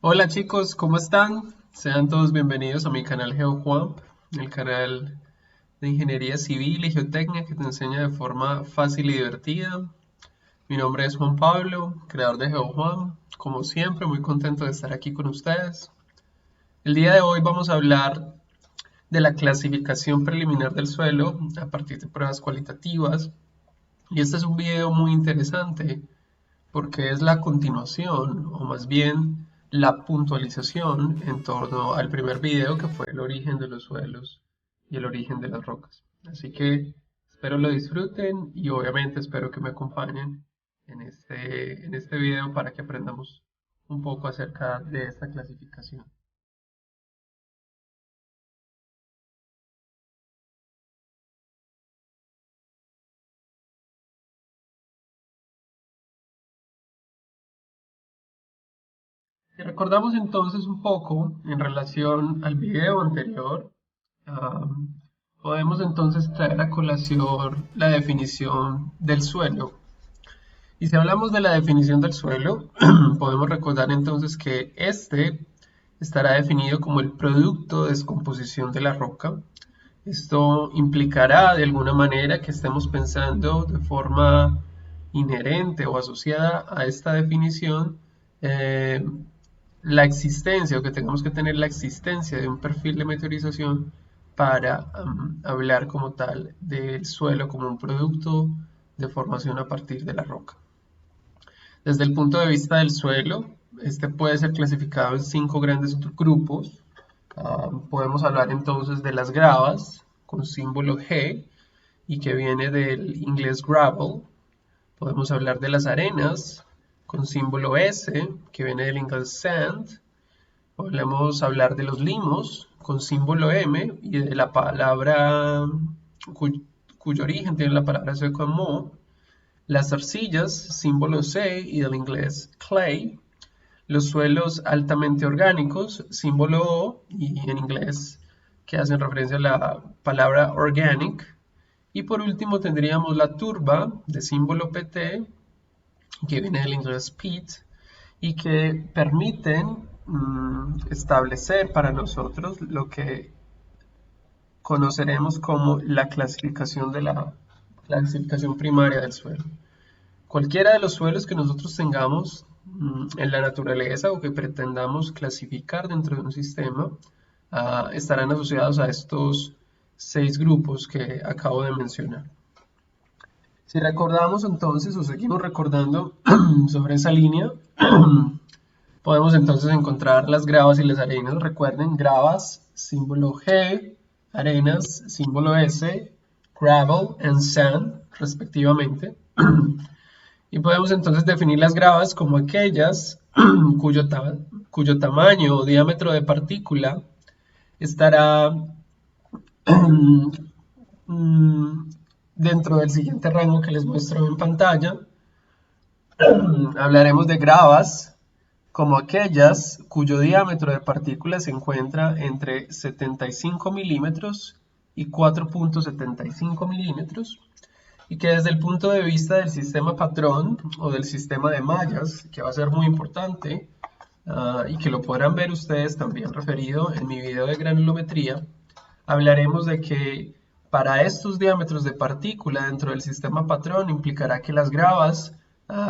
Hola chicos, ¿cómo están? Sean todos bienvenidos a mi canal GeoJuan, el canal de ingeniería civil y geotecnia que te enseña de forma fácil y divertida. Mi nombre es Juan Pablo, creador de GeoJuan. Como siempre, muy contento de estar aquí con ustedes. El día de hoy vamos a hablar de la clasificación preliminar del suelo a partir de pruebas cualitativas. Y este es un video muy interesante porque es la continuación, o más bien la puntualización en torno al primer video que fue el origen de los suelos y el origen de las rocas. Así que espero lo disfruten y obviamente espero que me acompañen en este video para que aprendamos un poco acerca de esta clasificación. Si recordamos entonces un poco en relación al video anterior, ah, podemos entonces traer a colación la definición del suelo. Y si hablamos de la definición del suelo, podemos recordar entonces que este estará definido como el producto de descomposición de la roca. Esto implicará de alguna manera que estemos pensando de forma inherente o asociada a esta definición eh, la existencia o que tengamos que tener la existencia de un perfil de meteorización para hablar como tal del suelo como un producto de formación a partir de la roca. Desde el punto de vista del suelo, este puede ser clasificado en 5 grandes grupos. Podemos hablar entonces de las gravas con símbolo G y que viene del inglés gravel. Podemos hablar de las arenas con símbolo S que viene del inglés sand. Podemos hablar de los limos con símbolo M y de la palabra cuyo origen tiene la palabra sueca mo. Las arcillas, símbolo C y del inglés clay. Los suelos altamente orgánicos, símbolo O y en inglés que hacen referencia a la palabra organic. Y por último tendríamos la turba de símbolo PT que viene del inglés peat y que permiten establecer para nosotros lo que conoceremos como la clasificación de la clasificación primaria del suelo. Cualquiera de los suelos que nosotros tengamos en la naturaleza o que pretendamos clasificar dentro de un sistema estarán asociados a estos 6 grupos que acabo de mencionar. Si recordamos entonces o seguimos recordando sobre esa línea, podemos entonces encontrar las gravas y las arenas. Recuerden, gravas, símbolo G, arenas, símbolo S, gravel and sand, respectivamente. Y podemos entonces definir las gravas como aquellas cuyo tamaño o diámetro de partícula estará dentro del siguiente rango que les muestro en pantalla. Hablaremos de gravas como aquellas cuyo diámetro de partículas se encuentra entre 75 milímetros y 4.75 milímetros y que desde el punto de vista del sistema patrón o del sistema de mallas, que va a ser muy importante y que lo podrán ver ustedes también referido en mi video de granulometría, hablaremos de que para estos diámetros de partícula dentro del sistema patrón implicará que las gravas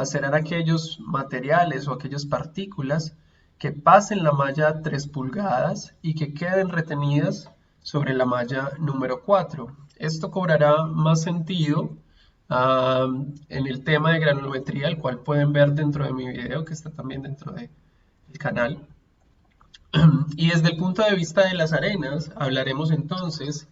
serán aquellos materiales o aquellas partículas que pasen la malla 3 pulgadas y que queden retenidas sobre la malla número 4. Esto cobrará más sentido en el tema de granulometría, el cual pueden ver dentro de mi video, que está también dentro del canal. Y desde el punto de vista de las arenas, hablaremos entonces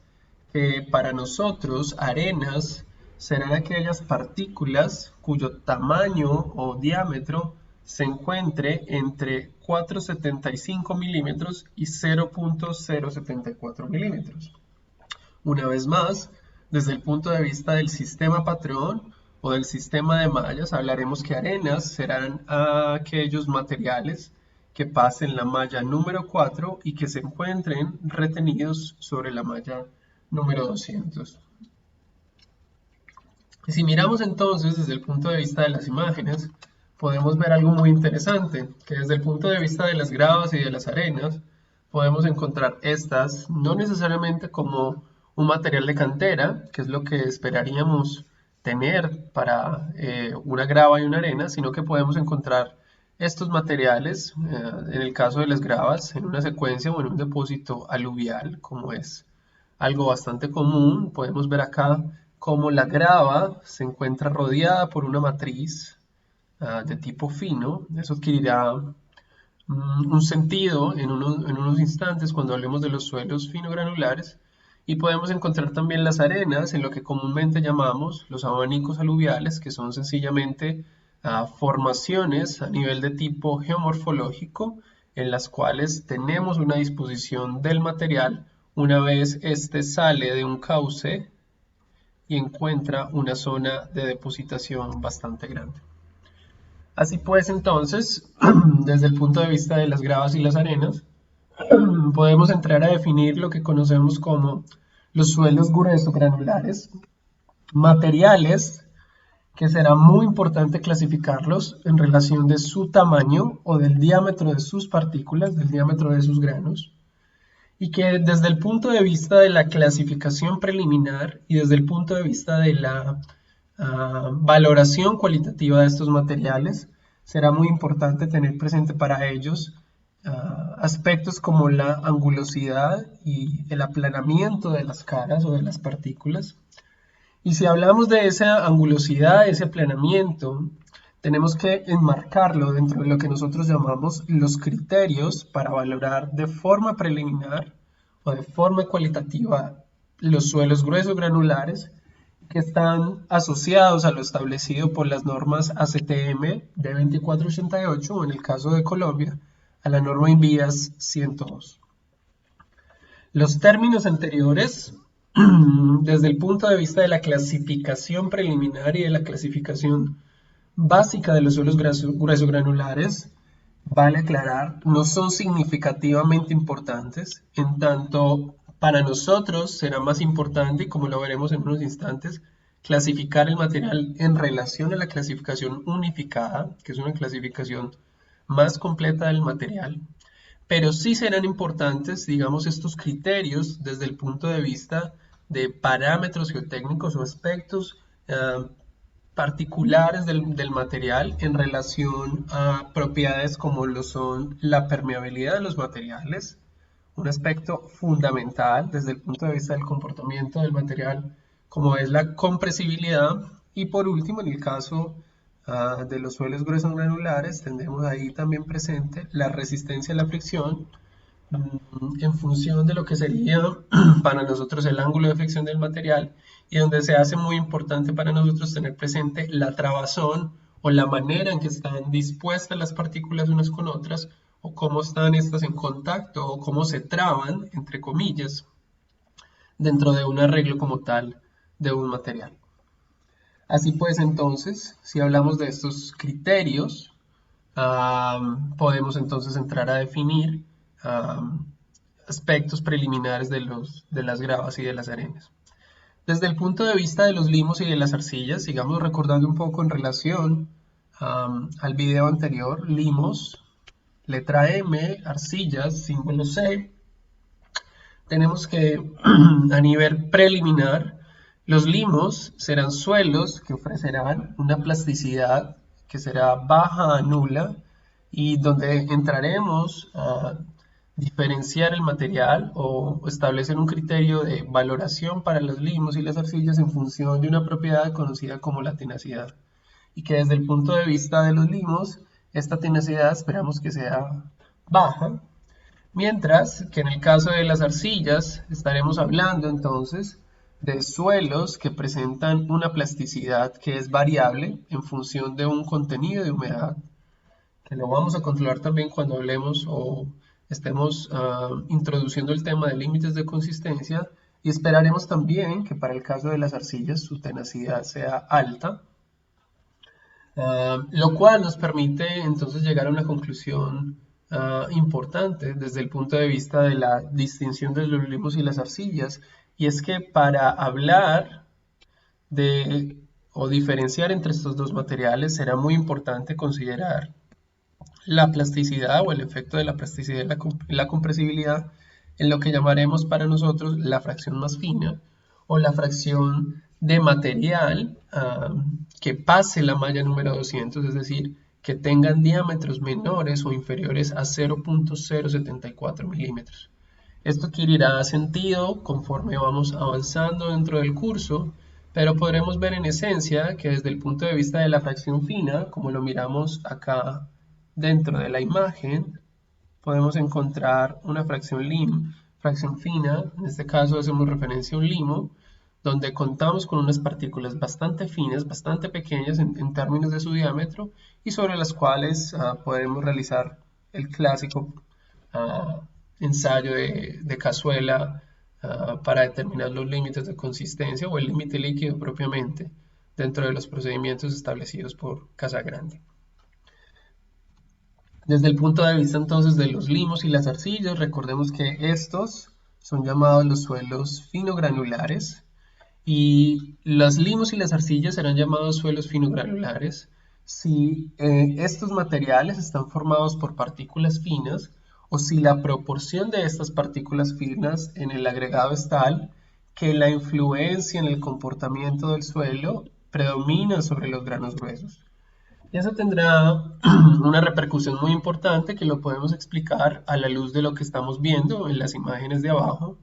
que para nosotros arenas serán aquellas partículas cuyo tamaño o diámetro se encuentre entre 4,75 milímetros y 0.074 milímetros. Una vez más, desde el punto de vista del sistema patrón o del sistema de mallas, hablaremos que arenas serán aquellos materiales que pasen la malla número 4 y que se encuentren retenidos sobre la malla número 200. Si miramos entonces desde el punto de vista de las imágenes, podemos ver algo muy interesante, que desde el punto de vista de las gravas y de las arenas, podemos encontrar estas no necesariamente como un material de cantera, que es lo que esperaríamos tener para una grava y una arena, sino que podemos encontrar estos materiales, en el caso de las gravas, en una secuencia o en un depósito aluvial, como es algo bastante común. Podemos ver acá cómo la grava se encuentra rodeada por una matriz de tipo fino. Eso adquirirá un sentido en unos instantes cuando hablemos de los suelos finogranulares. Y podemos encontrar también las arenas en lo que comúnmente llamamos los abanicos aluviales, que son sencillamente formaciones a nivel de tipo geomorfológico, en las cuales tenemos una disposición del material una vez éste sale de un cauce y encuentra una zona de depositación bastante grande. Así pues, entonces, desde el punto de vista de las gravas y las arenas, podemos entrar a definir lo que conocemos como los suelos gruesos granulares, materiales que será muy importante clasificarlos en relación de su tamaño o del diámetro de sus partículas, del diámetro de sus granos, y que desde el punto de vista de la clasificación preliminar y desde el punto de vista de la valoración cualitativa de estos materiales, será muy importante tener presente para ellos aspectos como la angulosidad y el aplanamiento de las caras o de las partículas. Y si hablamos de esa angulosidad, ese aplanamiento, tenemos que enmarcarlo dentro de lo que nosotros llamamos los criterios para valorar de forma preliminar o de forma cualitativa los suelos gruesos granulares que están asociados a lo establecido por las normas ACTM de 2488 o en el caso de Colombia a la norma INVIAS 102. Los términos anteriores, desde el punto de vista de la clasificación preliminar y de la clasificación básica de los suelos gruesos granulares, vale aclarar, no son significativamente importantes, en tanto para nosotros será más importante, y como lo veremos en unos instantes, clasificar el material en relación a la clasificación unificada, que es una clasificación más completa del material, pero sí serán importantes, digamos, estos criterios desde el punto de vista de parámetros geotécnicos o aspectos particulares del material en relación a propiedades como lo son la permeabilidad de los materiales, un aspecto fundamental desde el punto de vista del comportamiento del material, como es la compresibilidad, y por último, en el caso de los suelos gruesos granulares, tendremos ahí también presente la resistencia a la fricción, en función de lo que sería para nosotros el ángulo de fricción del material, y donde se hace muy importante para nosotros tener presente la trabazón o la manera en que están dispuestas las partículas unas con otras, o cómo están estas en contacto, o cómo se traban, entre comillas, dentro de un arreglo como tal de un material. Así pues, entonces, si hablamos de estos criterios, podemos entonces entrar a definir aspectos preliminares de las gravas y de las arenas. Desde el punto de vista de los limos y de las arcillas, sigamos recordando un poco en relación al video anterior: limos, letra M, arcillas, símbolo C. Tenemos que a nivel preliminar, los limos serán suelos que ofrecerán una plasticidad que será baja a nula, y donde entraremos a diferenciar el material o establecer un criterio de valoración para los limos y las arcillas en función de una propiedad conocida como la tenacidad, y que desde el punto de vista de los limos, esta tenacidad esperamos que sea baja, mientras que en el caso de las arcillas estaremos hablando entonces de suelos que presentan una plasticidad que es variable en función de un contenido de humedad, que lo vamos a controlar también cuando hablemos o estemos introduciendo el tema de límites de consistencia, y esperaremos también que para el caso de las arcillas su tenacidad sea alta, lo cual nos permite entonces llegar a una conclusión importante desde el punto de vista de la distinción de los limos y las arcillas, y es que para hablar de o diferenciar entre estos dos materiales, será muy importante considerar la plasticidad o el efecto de la plasticidad y la compresibilidad en lo que llamaremos para nosotros la fracción más fina o la fracción de material que pase la malla número 200, es decir, que tengan diámetros menores o inferiores a 0.074 milímetros. Esto adquirirá sentido conforme vamos avanzando dentro del curso, pero podremos ver en esencia que desde el punto de vista de la fracción fina, como lo miramos acá dentro de la imagen, podemos encontrar una fracción fina, en este caso hacemos referencia a un limo, donde contamos con unas partículas bastante finas, bastante pequeñas en términos de su diámetro, y sobre las cuales podemos realizar el clásico ensayo de cazuela para determinar los límites de consistencia o el límite líquido propiamente dentro de los procedimientos establecidos por Casagrande. Desde el punto de vista entonces de los limos y las arcillas, recordemos que estos son llamados los suelos finogranulares y los limos y las arcillas serán llamados suelos finogranulares si estos materiales están formados por partículas finas o si la proporción de estas partículas finas en el agregado es tal que la influencia en el comportamiento del suelo predomina sobre los granos gruesos. Y eso tendrá una repercusión muy importante que lo podemos explicar a la luz de lo que estamos viendo en las imágenes de abajo.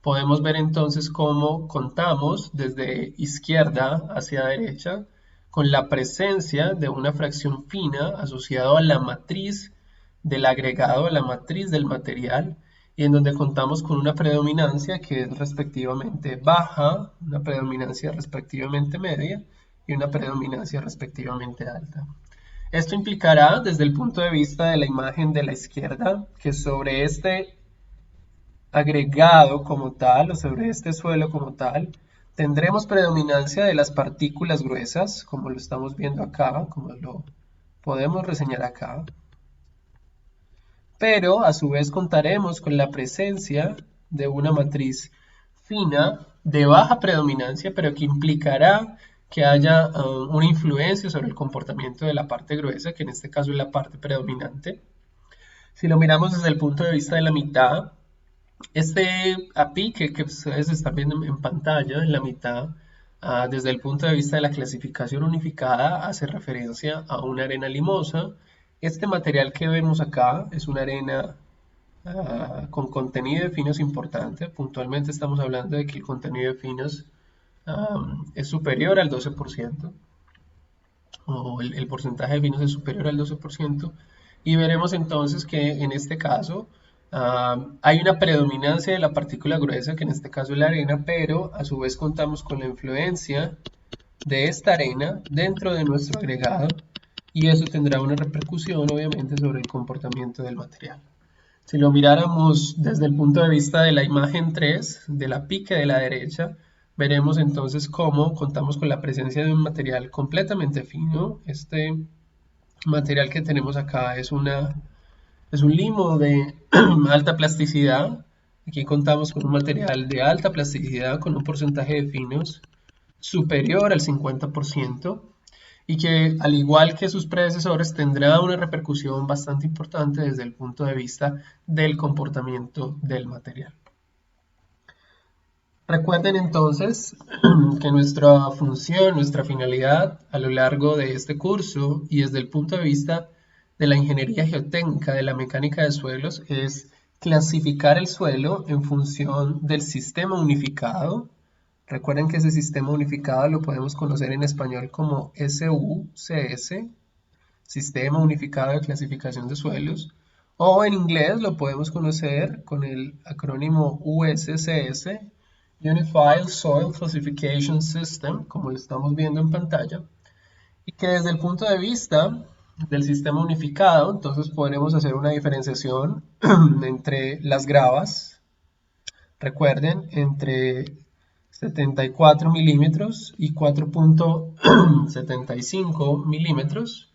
Podemos ver entonces cómo contamos desde izquierda hacia derecha con la presencia de una fracción fina asociada a la matriz del agregado, a la matriz del material, y en donde contamos con una predominancia que es respectivamente baja, una predominancia respectivamente media y una predominancia respectivamente alta. Esto implicará, desde el punto de vista de la imagen de la izquierda, que sobre este agregado como tal, o sobre este suelo como tal, tendremos predominancia de las partículas gruesas, como lo estamos viendo acá, como lo podemos reseñar acá. Pero a su vez contaremos con la presencia de una matriz fina de baja predominancia, pero que implicará que haya una influencia sobre el comportamiento de la parte gruesa, que en este caso es la parte predominante. Si lo miramos desde el punto de vista de la mitad, este API que ustedes están viendo en pantalla, en la mitad, desde el punto de vista de la clasificación unificada, hace referencia a una arena limosa. Este material que vemos acá es una arena con contenido de finos importante. Puntualmente estamos hablando de que el contenido de finos es superior al 12%, o el porcentaje de finos es superior al 12%, y veremos entonces que en este caso hay una predominancia de la partícula gruesa, que en este caso es la arena, pero a su vez contamos con la influencia de esta arena dentro de nuestro agregado, y eso tendrá una repercusión obviamente sobre el comportamiento del material. Si lo miráramos desde el punto de vista de la imagen 3, de la pique de la derecha, veremos entonces cómo contamos con la presencia de un material completamente fino. Este material que tenemos acá es un limo de alta plasticidad. Aquí contamos con un material de alta plasticidad con un porcentaje de finos superior al 50%. Y que al igual que sus predecesores tendrá una repercusión bastante importante desde el punto de vista del comportamiento del material. Recuerden entonces que nuestra función, nuestra finalidad a lo largo de este curso y desde el punto de vista de la ingeniería geotécnica, de la mecánica de suelos, es clasificar el suelo en función del sistema unificado. Recuerden que ese sistema unificado lo podemos conocer en español como SUCS, Sistema Unificado de Clasificación de Suelos, o en inglés lo podemos conocer con el acrónimo USCS, Unified Soil Classification System, como lo estamos viendo en pantalla, y que desde el punto de vista del sistema unificado, entonces podremos hacer una diferenciación entre las gravas, recuerden, entre 74 milímetros y 4.75 milímetros.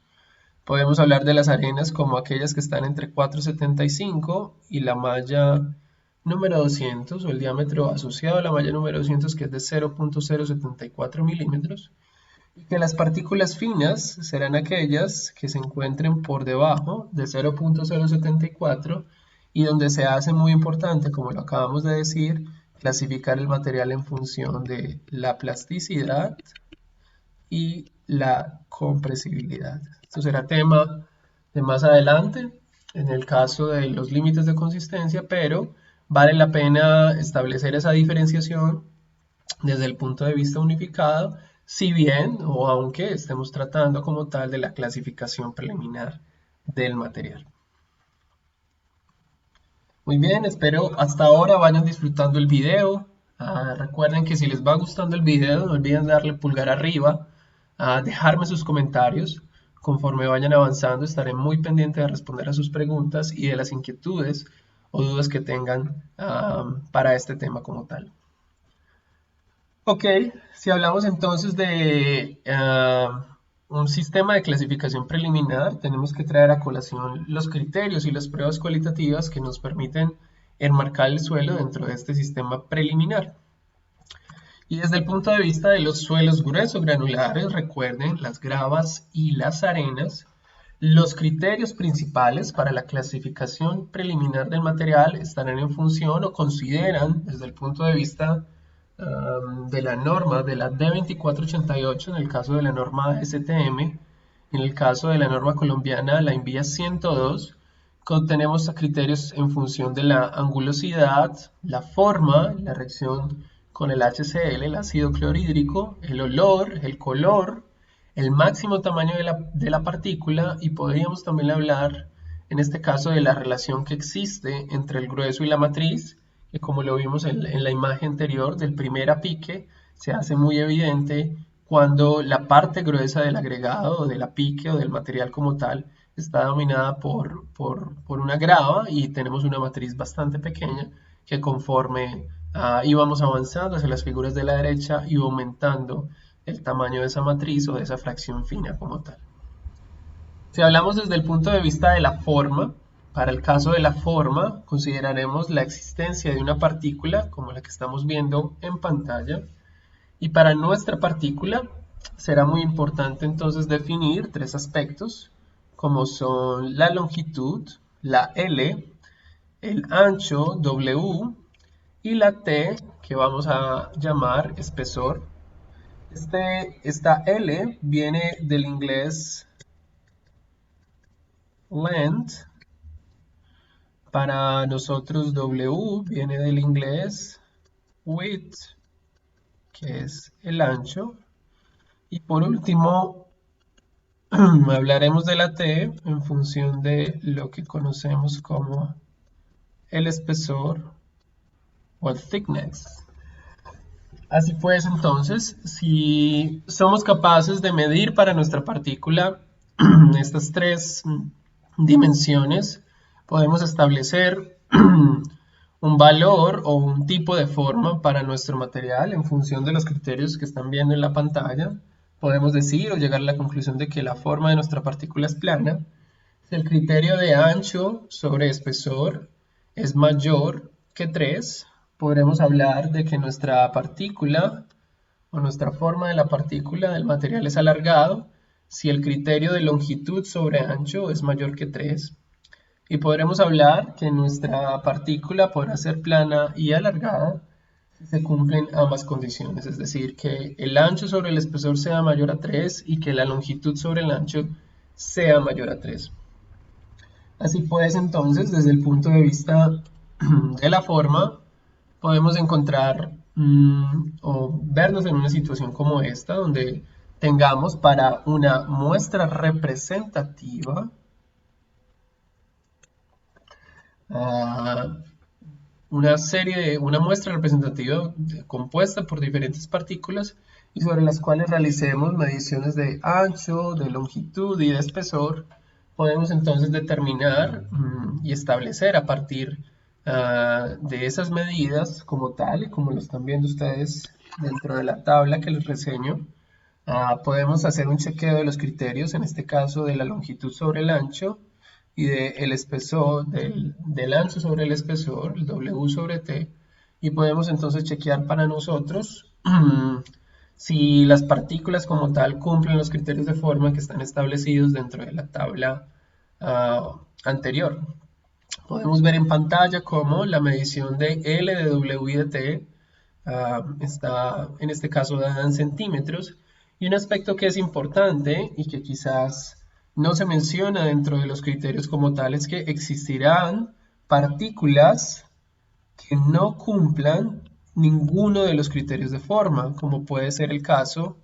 Podemos hablar de las arenas como aquellas que están entre 4.75 y la malla número 200 o el diámetro asociado a la malla número 200 que es de 0.074 milímetros. Que las partículas finas serán aquellas que se encuentren por debajo de 0.074 y donde se hace muy importante, como lo acabamos de decir, clasificar el material en función de la plasticidad y la compresibilidad. Esto será tema de más adelante en el caso de los límites de consistencia, pero vale la pena establecer esa diferenciación desde el punto de vista unificado, si bien o aunque estemos tratando como tal de la clasificación preliminar del material. Muy bien, espero hasta ahora vayan disfrutando el video. Recuerden que si les va gustando el video, no olviden darle pulgar arriba, dejarme sus comentarios. Conforme vayan avanzando, estaré muy pendiente de responder a sus preguntas y de las inquietudes o dudas que tengan para este tema como tal. Ok, si hablamos entonces de un sistema de clasificación preliminar, tenemos que traer a colación los criterios y las pruebas cualitativas que nos permiten enmarcar el suelo dentro de este sistema preliminar. Y desde el punto de vista de los suelos gruesos granulares, recuerden las gravas y las arenas, los criterios principales para la clasificación preliminar del material estarán en función o consideran desde el punto de vista de la norma de la D2488 en el caso de la norma STM, en el caso de la norma colombiana la INVIA 102, tenemos criterios en función de la angulosidad, la forma, la reacción con el HCl, el ácido clorhídrico, el olor, el color, el máximo tamaño de la partícula y podríamos también hablar en este caso de la relación que existe entre el grueso y la matriz, que como lo vimos en la imagen anterior del primer apique, se hace muy evidente cuando la parte gruesa del agregado o del apique o del material como tal está dominada por una grava y tenemos una matriz bastante pequeña que conforme íbamos avanzando hacia las figuras de la derecha iba aumentando el tamaño de esa matriz o de esa fracción fina como tal. Si hablamos desde el punto de vista de la forma, para el caso de la forma consideraremos la existencia de una partícula como la que estamos viendo en pantalla y para nuestra partícula será muy importante entonces definir tres aspectos como son la longitud, la L, el ancho W y la T que vamos a llamar espesor. Esta L viene del inglés length, para nosotros W viene del inglés width, que es el ancho, y por último hablaremos de la T en función de lo que conocemos como el espesor o el thickness. Así pues, entonces, si somos capaces de medir para nuestra partícula estas tres dimensiones, podemos establecer un valor o un tipo de forma para nuestro material en función de los criterios que están viendo en la pantalla. Podemos decir o llegar a la conclusión de que la forma de nuestra partícula es plana. Si el criterio de ancho sobre espesor es mayor que 3, podremos hablar de que nuestra partícula o nuestra forma de la partícula del material es alargado si el criterio de longitud sobre ancho es mayor que 3. Y podremos hablar que nuestra partícula podrá ser plana y alargada si se cumplen ambas condiciones, es decir, que el ancho sobre el espesor sea mayor a 3 y que la longitud sobre el ancho sea mayor a 3. Así pues, entonces, desde el punto de vista de la forma, podemos encontrar o vernos en una situación como esta, donde tengamos para una muestra representativa una muestra representativa compuesta por diferentes partículas y sobre las cuales realicemos mediciones de ancho, de longitud y de espesor, podemos entonces determinar y establecer a partir de esas medidas como tal, y como lo están viendo ustedes dentro de la tabla que les reseño, podemos hacer un chequeo de los criterios, en este caso de la longitud sobre el ancho y del espesor, del ancho sobre el espesor, el W sobre T, y podemos entonces chequear para nosotros si las partículas como tal cumplen los criterios de forma que están establecidos dentro de la tabla anterior. Podemos ver en pantalla cómo la medición de L de W y de T está en este caso dada en centímetros, y un aspecto que es importante y que quizás no se menciona dentro de los criterios como tal es que existirán partículas que no cumplan ninguno de los criterios de forma, como puede ser el caso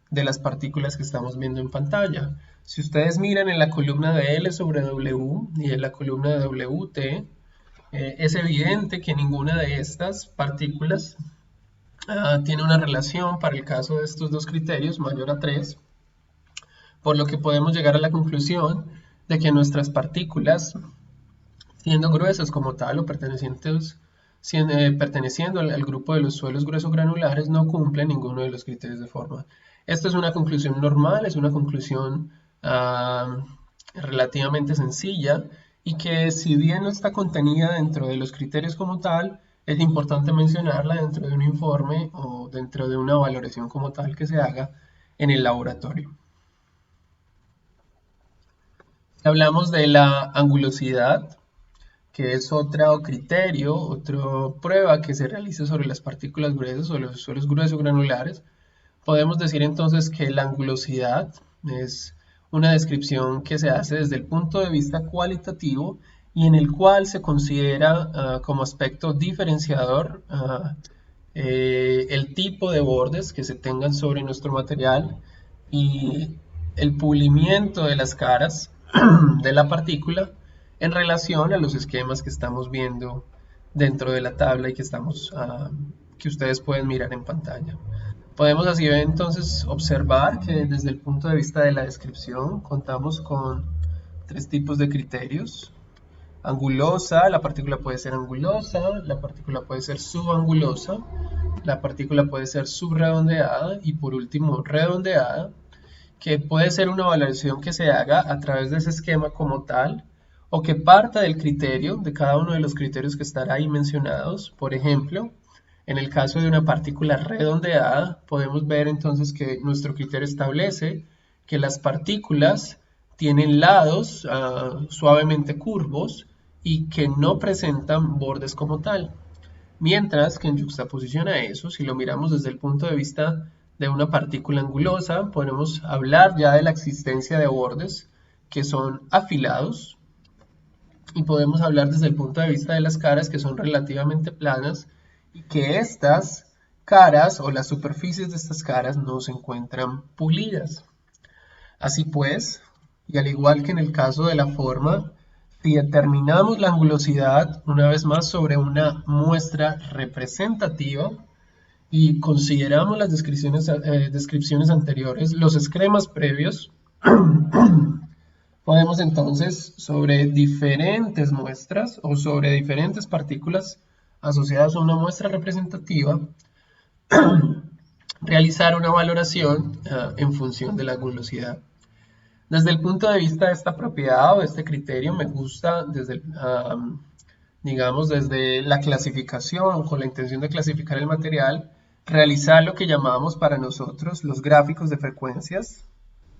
de las partículas que estamos viendo en pantalla. Si ustedes miran en la columna de L sobre W y en la columna de WT, es evidente que ninguna de estas partículas tiene una relación para el caso de estos dos criterios mayor a 3, por lo que podemos llegar a la conclusión de que nuestras partículas, siendo gruesas como tal o perteneciendo al grupo de los suelos gruesos granulares, no cumplen ninguno de los criterios de forma. Esto es una conclusión normal, es una conclusión relativamente sencilla, y que si bien no está contenida dentro de los criterios como tal, es importante mencionarla dentro de un informe o dentro de una valoración como tal que se haga en el laboratorio. Hablamos de la angulosidad, que es otro criterio, otra prueba que se realiza sobre las partículas gruesas o los suelos gruesos granulares. Podemos decir entonces que la angulosidad es una descripción que se hace desde el punto de vista cualitativo y en el cual se considera como aspecto diferenciador el tipo de bordes que se tengan sobre nuestro material y el pulimiento de las caras de la partícula en relación a los esquemas que estamos viendo dentro de la tabla y que ustedes pueden mirar en pantalla. Podemos así entonces observar que desde el punto de vista de la descripción contamos con tres tipos de criterios. Angulosa, la partícula puede ser angulosa, la partícula puede ser subangulosa, la partícula puede ser subredondeada y por último redondeada, que puede ser una valoración que se haga a través de ese esquema como tal o que parta del criterio, de cada uno de los criterios que estará ahí mencionados. Por ejemplo, en el caso de una partícula redondeada, podemos ver entonces que nuestro criterio establece que las partículas tienen lados suavemente curvos y que no presentan bordes como tal. Mientras que en yuxtaposición a eso, si lo miramos desde el punto de vista de una partícula angulosa, podemos hablar ya de la existencia de bordes que son afilados, y podemos hablar desde el punto de vista de las caras que son relativamente planas y que estas caras o las superficies de estas caras no se encuentran pulidas. Así pues, y al igual que en el caso de la forma, si determinamos la angulosidad una vez más sobre una muestra representativa y consideramos las descripciones anteriores, los esquemas previos, podemos entonces sobre diferentes muestras o sobre diferentes partículas asociadas a una muestra representativa realizar una valoración en función de la angulosidad. Desde el punto de vista de esta propiedad o de este criterio, me gusta digamos, desde la clasificación, con la intención de clasificar el material, realizar lo que llamamos para nosotros los gráficos de frecuencias,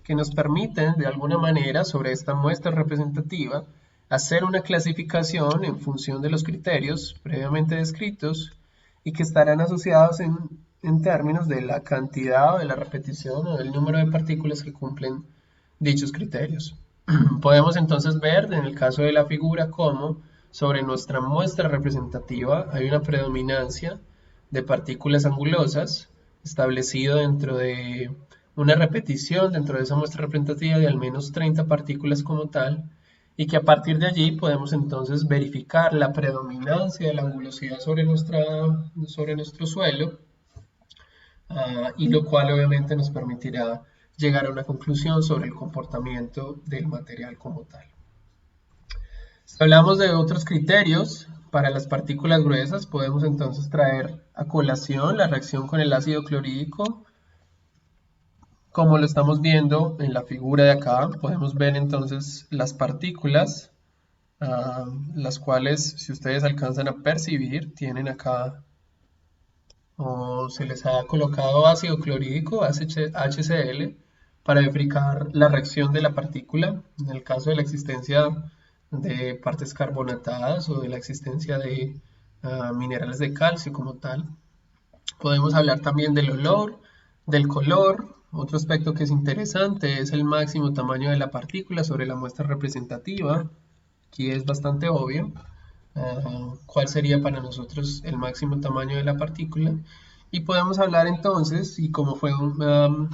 que nos permiten de alguna manera sobre esta muestra representativa hacer una clasificación en función de los criterios previamente descritos y que estarán asociados en términos de la cantidad o de la repetición o del número de partículas que cumplen dichos criterios. Podemos entonces ver en el caso de la figura cómo sobre nuestra muestra representativa hay una predominancia de partículas angulosas establecido dentro de una repetición dentro de esa muestra representativa de al menos 30 partículas como tal, y que a partir de allí podemos entonces verificar la predominancia de la angulosidad sobre nuestro suelo, y lo cual obviamente nos permitirá llegar a una conclusión sobre el comportamiento del material como tal. Si hablamos de otros criterios para las partículas gruesas, podemos entonces traer a colación la reacción con el ácido clorhídrico. Como lo estamos viendo en la figura de acá, podemos ver entonces las partículas, las cuales, si ustedes alcanzan a percibir, tienen acá o se les ha colocado ácido clorhídrico, HCl, para verificar la reacción de la partícula, en el caso de la existencia de partes carbonatadas o de la existencia de minerales de calcio como tal. Podemos hablar también del olor, del color. Otro aspecto que es interesante es el máximo tamaño de la partícula sobre la muestra representativa. Aquí es bastante obvio cuál sería para nosotros el máximo tamaño de la partícula. Y podemos hablar entonces, y como fue un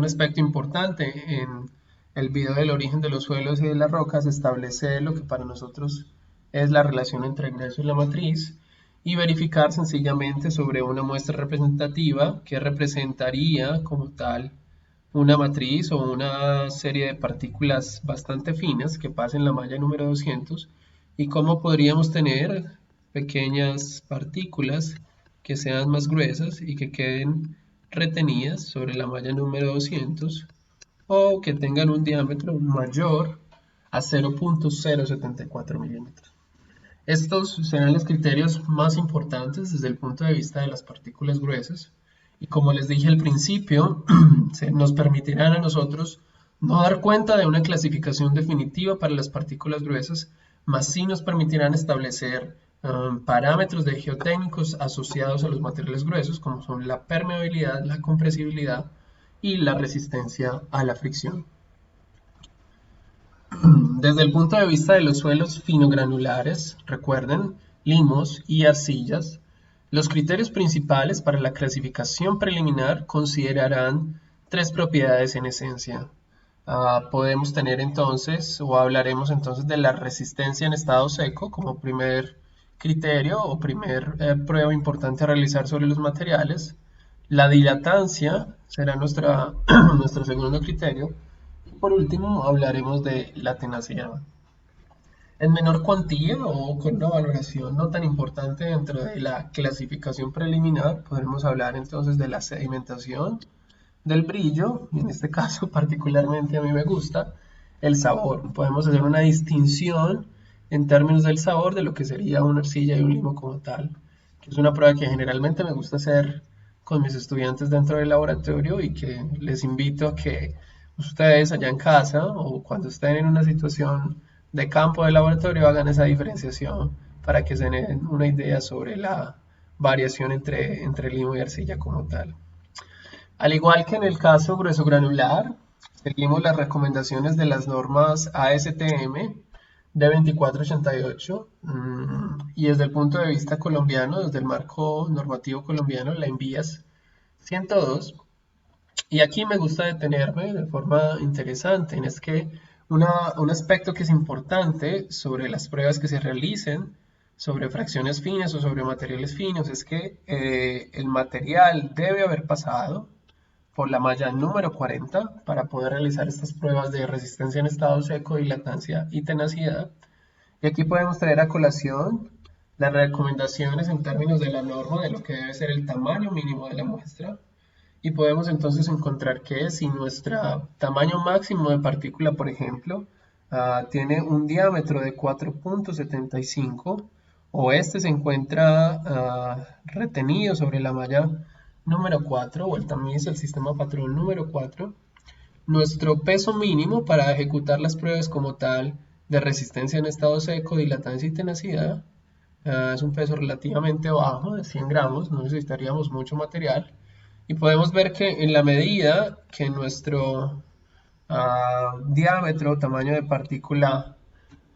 aspecto importante en el video del origen de los suelos y de las rocas, establecer lo que para nosotros es la relación entre el grueso y la matriz, y verificar sencillamente sobre una muestra representativa que representaría como tal una matriz o una serie de partículas bastante finas que pasen la malla número 200 y cómo podríamos tener pequeñas partículas que sean más gruesas y que queden retenidas sobre la malla número 200 o que tengan un diámetro mayor a 0.074 milímetros. Estos serán los criterios más importantes desde el punto de vista de las partículas gruesas y como les dije al principio, nos permitirán a nosotros no dar cuenta de una clasificación definitiva para las partículas gruesas, mas sí nos permitirán establecer parámetros de geotécnicos asociados a los materiales gruesos como son la permeabilidad, la compresibilidad y la resistencia a la fricción. Desde el punto de vista de los suelos finogranulares, recuerden, limos y arcillas, los criterios principales para la clasificación preliminar considerarán tres propiedades en esencia. Podemos tener entonces, o hablaremos entonces de la resistencia en estado seco como primer criterio o primer prueba importante a realizar sobre los materiales. La dilatancia será nuestro segundo criterio. Por último, hablaremos de la tenacidad. En menor cuantía o con una valoración no tan importante dentro de la clasificación preliminar, podremos hablar entonces de la sedimentación, del brillo, y en este caso particularmente a mí me gusta, el sabor. Podemos hacer una distinción en términos del sabor de lo que sería una arcilla y un limo como tal, que es una prueba que generalmente me gusta hacer con mis estudiantes dentro del laboratorio y que les invito a que ustedes allá en casa o cuando estén en una situación de campo de laboratorio hagan esa diferenciación para que se den una idea sobre la variación entre limo y arcilla como tal. Al igual que en el caso grueso granular, seguimos las recomendaciones de las normas ASTM de 2488 y desde el punto de vista colombiano, desde el marco normativo colombiano, la ENVIAS 102. Y aquí me gusta detenerme de forma interesante, es que un aspecto que es importante sobre las pruebas que se realicen sobre fracciones finas o sobre materiales finos es que el material debe haber pasado por la malla número 40 para poder realizar estas pruebas de resistencia en estado seco, dilatancia y tenacidad. Y aquí podemos traer a colación las recomendaciones en términos de la norma de lo que debe ser el tamaño mínimo de la muestra. Y podemos entonces encontrar que si nuestro tamaño máximo de partícula, por ejemplo, tiene un diámetro de 4.75 o este se encuentra retenido sobre la malla número 4 o el tamiz del sistema patrón número 4, nuestro peso mínimo para ejecutar las pruebas como tal de resistencia en estado seco, dilatancia y tenacidad es un peso relativamente bajo de 100 gramos, no necesitaríamos mucho material y podemos ver que en la medida que nuestro diámetro o tamaño de partícula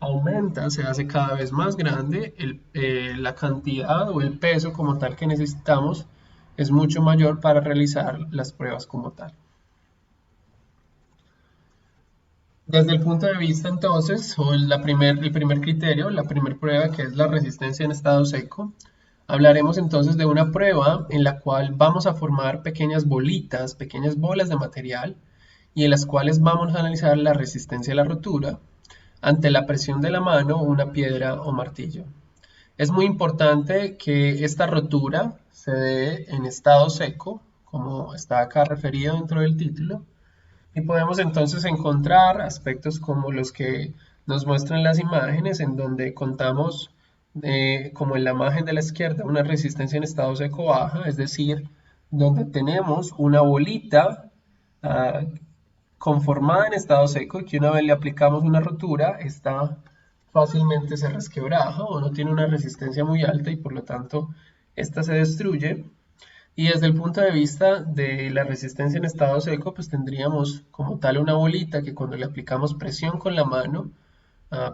aumenta, se hace cada vez más grande, la cantidad o el peso como tal que necesitamos es mucho mayor para realizar las pruebas como tal. Desde el punto de vista entonces, o el primer criterio, la primera prueba que es la resistencia en estado seco, hablaremos entonces de una prueba en la cual vamos a formar pequeñas bolitas, pequeñas bolas de material y en las cuales vamos a analizar la resistencia a la rotura ante la presión de la mano, una piedra o martillo. Es muy importante que esta rotura se dé en estado seco, como está acá referido dentro del título, y podemos entonces encontrar aspectos como los que nos muestran las imágenes, en donde contamos como en la imagen de la izquierda, una resistencia en estado seco baja, es decir, donde tenemos una bolita ah, conformada en estado seco y que una vez le aplicamos una rotura, esta fácilmente se resquebraja o no tiene una resistencia muy alta y por lo tanto esta se destruye. Y desde el punto de vista de la resistencia en estado seco, pues tendríamos como tal una bolita que cuando le aplicamos presión con la mano,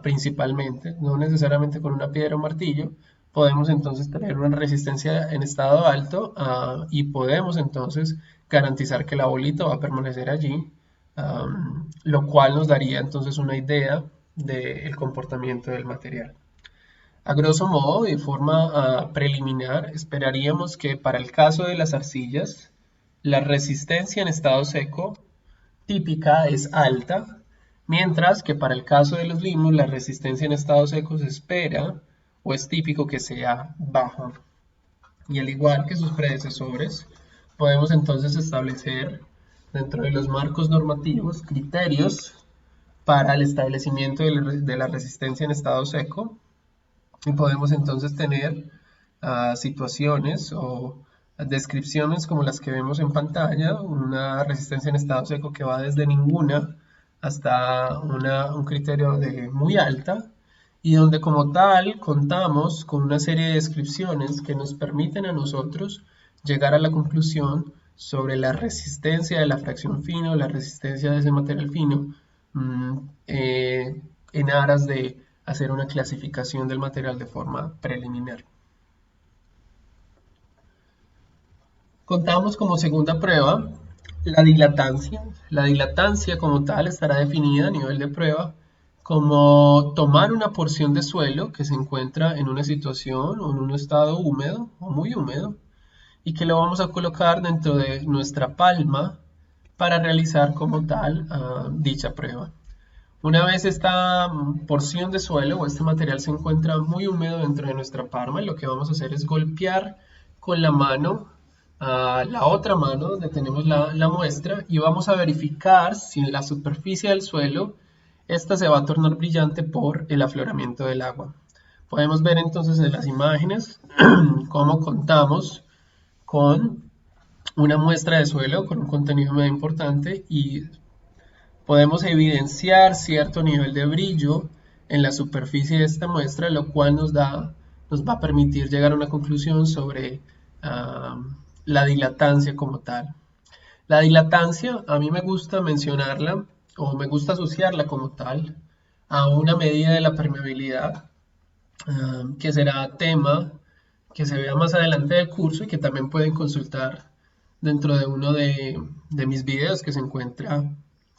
principalmente, no necesariamente con una piedra o martillo, podemos entonces tener una resistencia en estado alto y podemos entonces garantizar que la bolita va a permanecer allí, lo cual nos daría entonces una idea del comportamiento del material. A grosso modo, de forma preliminar, esperaríamos que para el caso de las arcillas, la resistencia en estado seco típica es alta, mientras que para el caso de los limos, la resistencia en estado seco se espera o es típico que sea baja. Y al igual que sus predecesores, podemos entonces establecer dentro de los marcos normativos criterios para el establecimiento de la resistencia en estado seco y podemos entonces tener situaciones o descripciones como las que vemos en pantalla, una resistencia en estado seco que va desde ninguna hasta un criterio de muy alta y donde como tal contamos con una serie de descripciones que nos permiten a nosotros llegar a la conclusión sobre la resistencia de la fracción fino, la resistencia de ese material fino, en aras de hacer una clasificación del material de forma preliminar. Contamos como segunda prueba la dilatancia. La dilatancia como tal estará definida a nivel de prueba como tomar una porción de suelo que se encuentra en una situación o en un estado húmedo o muy húmedo y que lo vamos a colocar dentro de nuestra palma para realizar como tal dicha prueba. Una vez esta porción de suelo o este material se encuentra muy húmedo dentro de nuestra palma, lo que vamos a hacer es golpear con la mano a la otra mano donde tenemos la muestra y vamos a verificar si en la superficie del suelo esta se va a tornar brillante por el afloramiento del agua. Podemos ver entonces en las imágenes cómo contamos con una muestra de suelo con un contenido medio importante y podemos evidenciar cierto nivel de brillo en la superficie de esta muestra, lo cual nos va a permitir llegar a una conclusión sobre la dilatancia como tal. La dilatancia, a mí me gusta mencionarla o me gusta asociarla como tal a una medida de la permeabilidad, que será tema que se vea más adelante del curso y que también pueden consultar dentro de uno de mis videos que se encuentra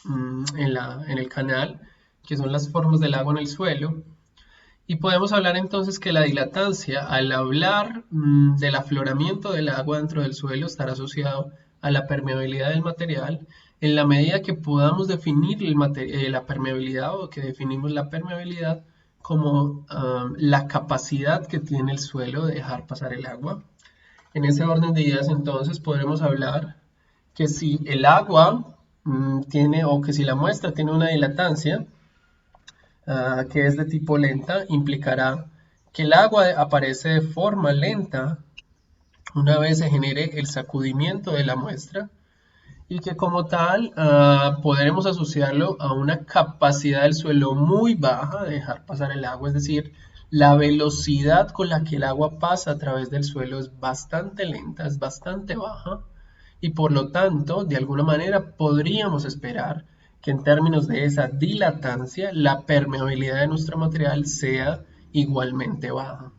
en el canal, que son las formas del agua en el suelo. Y podemos hablar entonces que la dilatancia, al hablar del afloramiento del agua dentro del suelo, estará asociado a la permeabilidad del material. En la medida que podamos definir la permeabilidad o que definimos la permeabilidad como la capacidad que tiene el suelo de dejar pasar el agua. En ese orden de ideas entonces podremos hablar que si el agua tiene o que si la muestra tiene una dilatancia, que es de tipo lenta, implicará que el agua aparece de forma lenta una vez se genere el sacudimiento de la muestra y que como tal podremos asociarlo a una capacidad del suelo muy baja de dejar pasar el agua, es decir, la velocidad con la que el agua pasa a través del suelo es bastante lenta, es bastante baja y por lo tanto, de alguna manera podríamos esperar que en términos de esa dilatancia, la permeabilidad de nuestro material sea igualmente baja.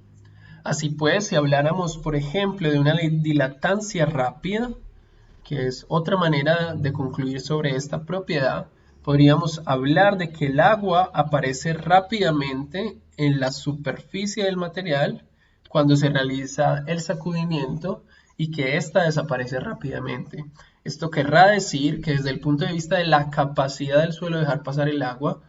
Así pues, si habláramos, por ejemplo, de una dilatancia rápida, que es otra manera de concluir sobre esta propiedad, podríamos hablar de que el agua aparece rápidamente en la superficie del material cuando se realiza el sacudimiento y que ésta desaparece rápidamente. Esto querrá decir que desde el punto de vista de la capacidad del suelo de dejar pasar el agua,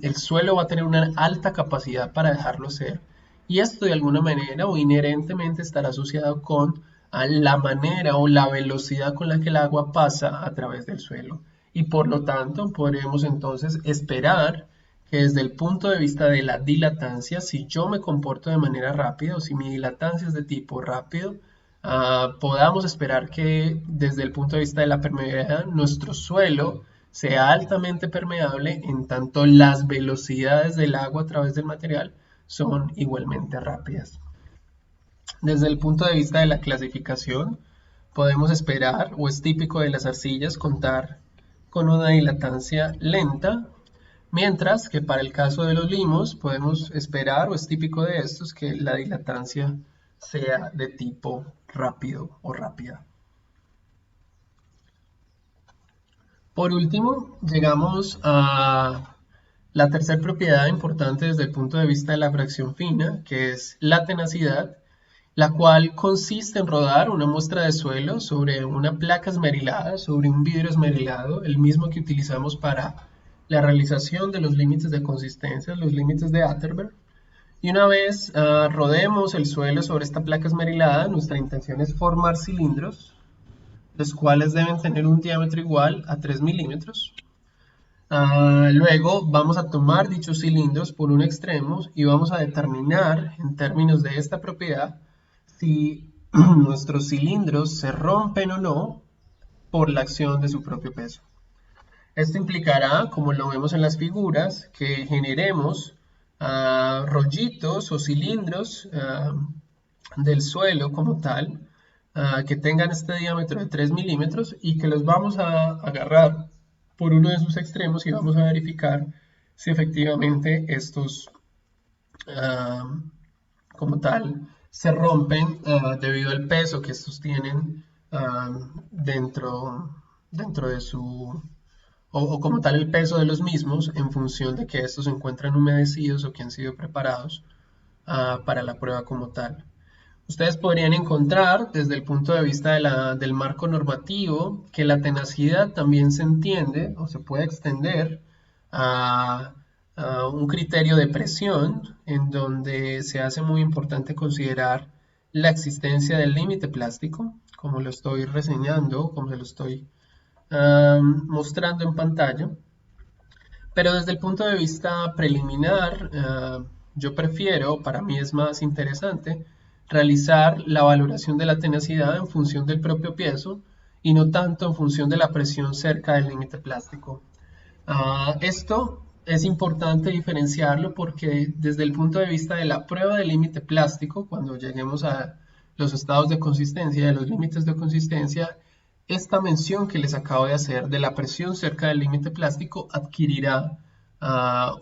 el suelo va a tener una alta capacidad para dejarlo ser y esto de alguna manera o inherentemente estará asociado con a la manera o la velocidad con la que el agua pasa a través del suelo y por lo tanto podremos entonces esperar que desde el punto de vista de la dilatancia, si yo me comporto de manera rápida o si mi dilatancia es de tipo rápido, podamos esperar que desde el punto de vista de la permeabilidad, nuestro suelo sea altamente permeable en tanto las velocidades del agua a través del material son igualmente rápidas. Desde el punto de vista de la clasificación, podemos esperar, o es típico de las arcillas, contar con una dilatancia lenta, mientras que para el caso de los limos podemos esperar, o es típico de estos, que la dilatancia sea de tipo rápido o rápida. Por último, llegamos a la tercera propiedad importante desde el punto de vista de la fracción fina, que es la tenacidad, la cual consiste en rodar una muestra de suelo sobre una placa esmerilada, sobre un vidrio esmerilado, el mismo que utilizamos para la realización de los límites de consistencia, los límites de Atterberg. Y una vez rodemos el suelo sobre esta placa esmerilada, nuestra intención es formar cilindros, los cuales deben tener un diámetro igual a 3 milímetros. Luego vamos a tomar dichos cilindros por un extremo y vamos a determinar en términos de esta propiedad si nuestros cilindros se rompen o no por la acción de su propio peso. Esto implicará, como lo vemos en las figuras, que generemos rollitos o cilindros del suelo como tal, que tengan este diámetro de 3 milímetros y que los vamos a agarrar por uno de sus extremos y vamos a verificar si efectivamente estos como tal se rompen debido al peso que estos tienen dentro de su, o como tal el peso de los mismos en función de que estos se encuentran humedecidos o que han sido preparados para la prueba como tal. Ustedes podrían encontrar desde el punto de vista del marco normativo que la tenacidad también se entiende o se puede extender a un criterio de presión en donde se hace muy importante considerar la existencia del límite plástico, como lo estoy reseñando, como se lo estoy mostrando en pantalla. Pero desde el punto de vista preliminar, yo prefiero, para mí es más interesante, realizar la valoración de la tenacidad en función del propio peso y no tanto en función de la presión cerca del límite plástico. Esto es importante diferenciarlo porque desde el punto de vista de la prueba del límite plástico, cuando lleguemos a los estados de consistencia y a los límites de consistencia, esta mención que les acabo de hacer de la presión cerca del límite plástico adquirirá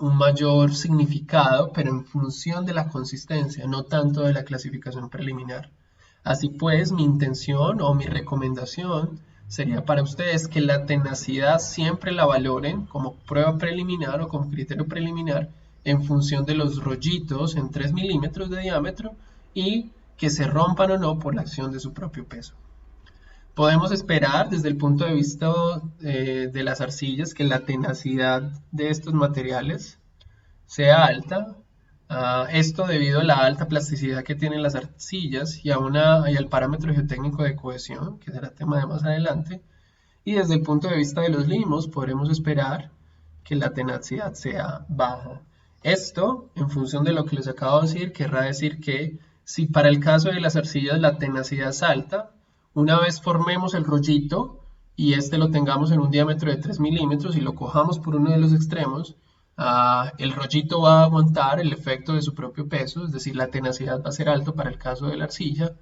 un mayor significado, pero en función de la consistencia, no tanto de la clasificación preliminar. Así pues, mi intención o mi recomendación sería para ustedes que la tenacidad siempre la valoren como prueba preliminar o como criterio preliminar en función de los rollitos en 3 milímetros de diámetro y que se rompan o no por la acción de su propio peso. Podemos esperar desde el punto de vista de las arcillas que la tenacidad de estos materiales sea alta. Esto debido a la alta plasticidad que tienen las arcillas y al parámetro geotécnico de cohesión, que será tema de más adelante. Y desde el punto de vista de los limos, podremos esperar que la tenacidad sea baja. Esto, en función de lo que les acabo de decir, querrá decir que si para el caso de las arcillas la tenacidad es alta, una vez formemos el rollito y este lo tengamos en un diámetro de 3 milímetros y lo cojamos por uno de los extremos, el rollito va a aguantar el efecto de su propio peso, es decir, la tenacidad va a ser alta para el caso de la arcilla,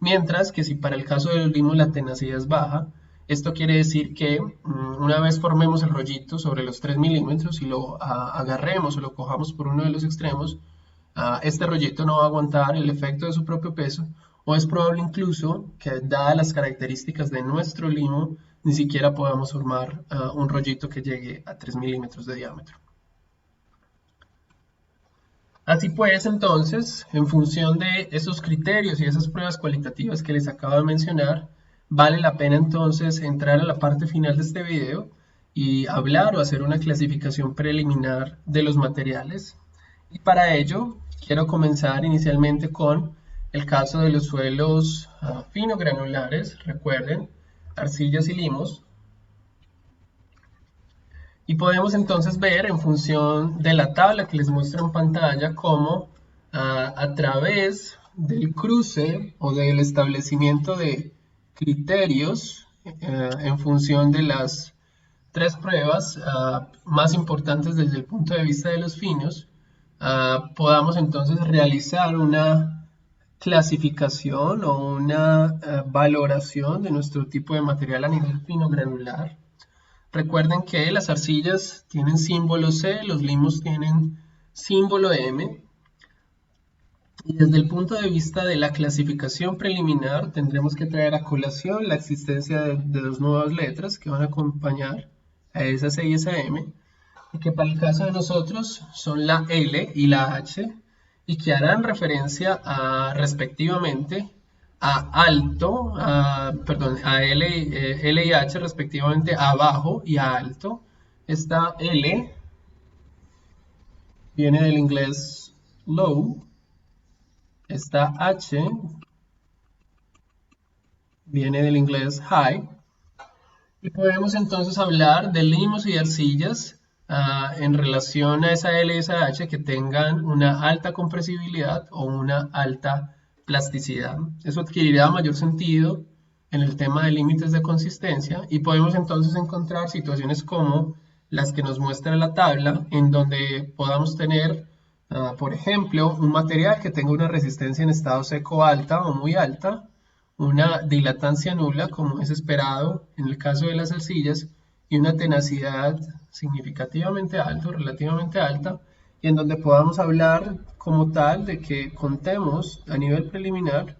mientras que si para el caso de los limos la tenacidad es baja, esto quiere decir que una vez formemos el rollito sobre los 3 milímetros y lo agarremos o lo cojamos por uno de los extremos, este rollito no va a aguantar el efecto de su propio peso, o es probable incluso que, dadas las características de nuestro limo, ni siquiera podamos formar un rollito que llegue a 3 milímetros de diámetro. Así pues, entonces, en función de esos criterios y esas pruebas cualitativas que les acabo de mencionar, vale la pena entonces entrar a la parte final de este video y hablar o hacer una clasificación preliminar de los materiales. Y para ello, quiero comenzar inicialmente con el caso de los suelos finogranulares, recuerden, arcillas y limos. Y podemos entonces ver en función de la tabla que les muestro en pantalla cómo a través del cruce o del establecimiento de criterios en función de las tres pruebas más importantes desde el punto de vista de los finos, podamos entonces realizar una clasificación o una valoración de nuestro tipo de material a nivel fino granular. Recuerden que las arcillas tienen símbolo C, los limos tienen símbolo M. Y desde el punto de vista de la clasificación preliminar, tendremos que traer a colación la existencia de dos nuevas letras que van a acompañar a esa C y esa M, y que para el caso de nosotros son la L y la H, y que harán referencia respectivamente a alto, a L y H respectivamente a bajo y a alto. Esta L viene del inglés low, esta H viene del inglés high, y podemos entonces hablar de limos y arcillas en relación a esa L y esa H que tengan una alta compresibilidad o una alta plasticidad. Eso adquirirá mayor sentido en el tema de límites de consistencia, y podemos entonces encontrar situaciones como las que nos muestra la tabla, en donde podamos tener, por ejemplo, un material que tenga una resistencia en estado seco alta o muy alta, una dilatancia nula, como es esperado en el caso de las arcillas, y una tenacidad significativamente alta, relativamente alta, y en donde podamos hablar como tal de que contemos a nivel preliminar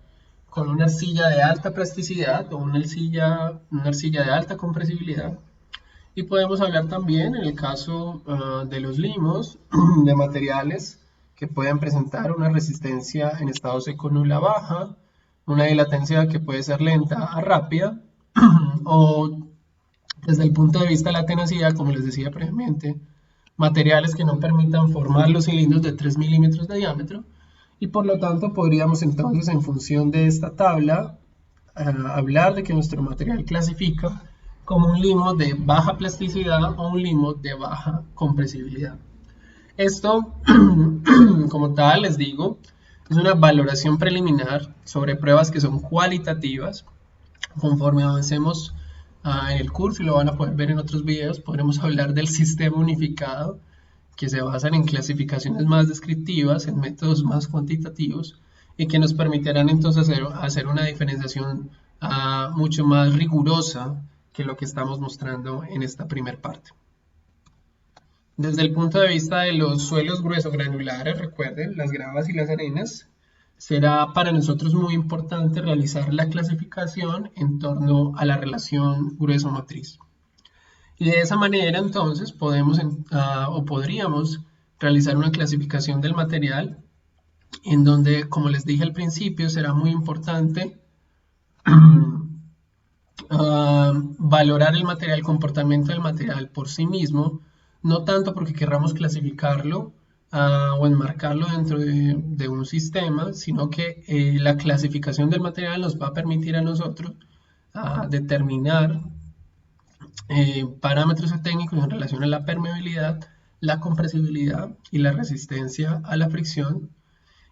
con una arcilla de alta plasticidad o una arcilla de alta compresibilidad. Y podemos hablar también en el caso de los limos de materiales que pueden presentar una resistencia en estado seco nula baja, una dilatancia que puede ser lenta a rápida, o desde el punto de vista de la tenacidad, como les decía previamente, materiales que no permitan formar los cilindros de 3 milímetros de diámetro, y por lo tanto podríamos entonces en función de esta tabla hablar de que nuestro material clasifica como un limo de baja plasticidad o un limo de baja compresibilidad. Esto, como tal, les digo, es una valoración preliminar sobre pruebas que son cualitativas. Conforme avancemos en el curso, y lo van a poder ver en otros videos, podremos hablar del sistema unificado, que se basan en clasificaciones más descriptivas, en métodos más cuantitativos, y que nos permitirán entonces hacer una diferenciación mucho más rigurosa que lo que estamos mostrando en esta primera parte. Desde el punto de vista de los suelos gruesogranulares, recuerden, las gravas y las arenas, será para nosotros muy importante realizar la clasificación en torno a la relación grueso-matriz. Y de esa manera entonces podemos o podríamos realizar una clasificación del material en donde, como les dije al principio, será muy importante valorar el material, el comportamiento del material por sí mismo, no tanto porque querramos clasificarlo o enmarcarlo dentro de un sistema, sino que la clasificación del material nos va a permitir a nosotros determinar parámetros técnicos en relación a la permeabilidad, la compresibilidad y la resistencia a la fricción.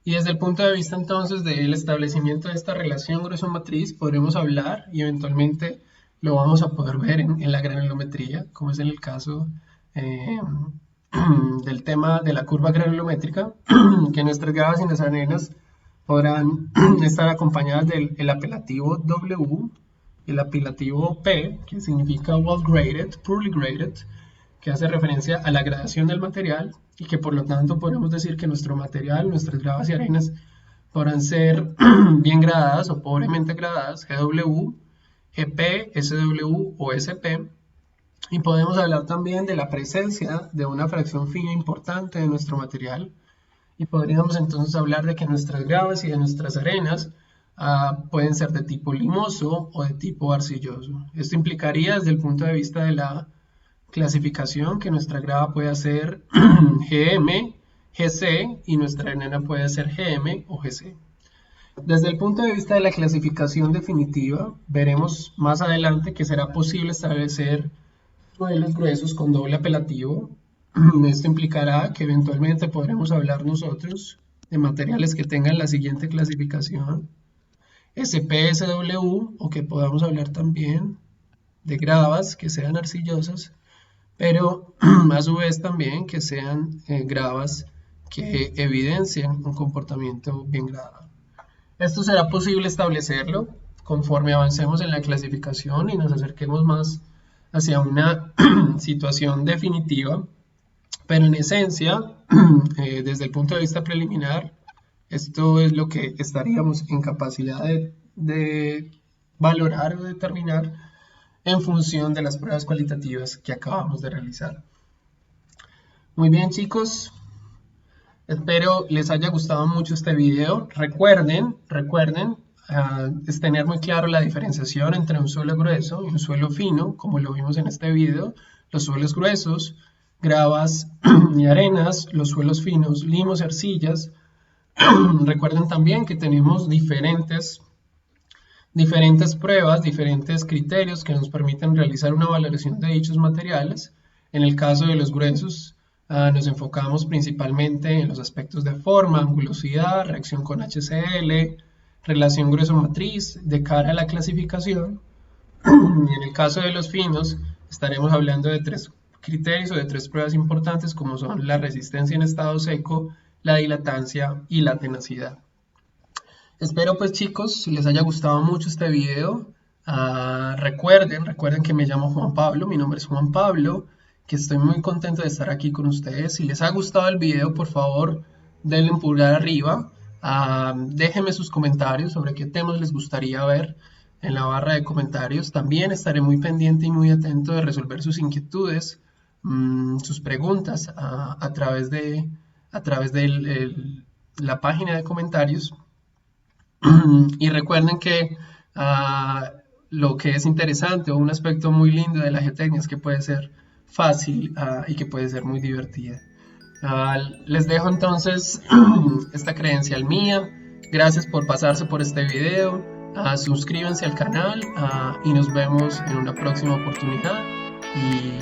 Y desde el punto de vista entonces del establecimiento de esta relación grueso-matriz, podremos hablar y eventualmente lo vamos a poder ver en la granulometría, como es en el caso del tema de la curva granulométrica, que nuestras gravas y las arenas podrán estar acompañadas del apelativo W, el apelativo P, que significa well graded, poorly graded, que hace referencia a la gradación del material, y que por lo tanto podemos decir que nuestro material, nuestras gravas y arenas, podrán ser bien gradadas o pobremente gradadas, GW, GP, SW o SP. Y podemos hablar también de la presencia de una fracción fina importante de nuestro material, y podríamos entonces hablar de que nuestras gravas y de nuestras arenas pueden ser de tipo limoso o de tipo arcilloso. Esto implicaría desde el punto de vista de la clasificación que nuestra grava puede ser GM, GC, y nuestra arena puede ser GM o GC. Desde el punto de vista de la clasificación definitiva, veremos más adelante que será posible establecer modelos gruesos con doble apelativo. Esto implicará que eventualmente podremos hablar nosotros de materiales que tengan la siguiente clasificación: SPSW, o que podamos hablar también de gravas que sean arcillosas, pero a su vez también que sean gravas que evidencien un comportamiento bien gravado. Esto será posible establecerlo conforme avancemos en la clasificación y nos acerquemos más hacia una situación definitiva, pero en esencia, desde el punto de vista preliminar, esto es lo que estaríamos en capacidad de valorar o determinar en función de las pruebas cualitativas que acabamos de realizar. Muy bien, chicos, espero les haya gustado mucho este video. Recuerden es tener muy claro la diferenciación entre un suelo grueso y un suelo fino, como lo vimos en este video. Los suelos gruesos, gravas y arenas; los suelos finos, limos y arcillas. Recuerden también que tenemos diferentes pruebas, diferentes criterios que nos permiten realizar una valoración de dichos materiales. En el caso de los gruesos, nos enfocamos principalmente en los aspectos de forma, angulosidad, reacción con HCl, relación grueso-matriz de cara a la clasificación. Y en el caso de los finos, estaremos hablando de 3 criterios o de 3 pruebas importantes, como son la resistencia en estado seco, la dilatancia y la tenacidad. Espero pues, chicos, les haya gustado mucho este video. Recuerden que me llamo Juan Pablo, mi nombre es Juan Pablo, que estoy muy contento de estar aquí con ustedes. Si les ha gustado el video, por favor, denle un pulgar arriba. Déjenme sus comentarios sobre qué temas les gustaría ver en la barra de comentarios. También estaré muy pendiente y muy atento de resolver sus inquietudes, sus preguntas a través de la página de comentarios. Y recuerden que lo que es interesante o un aspecto muy lindo de la geotecnia es que puede ser fácil y que puede ser muy divertida. Les dejo entonces esta credencial mía. Gracias por pasarse por este video. Suscríbanse al canal y nos vemos en una próxima oportunidad. Y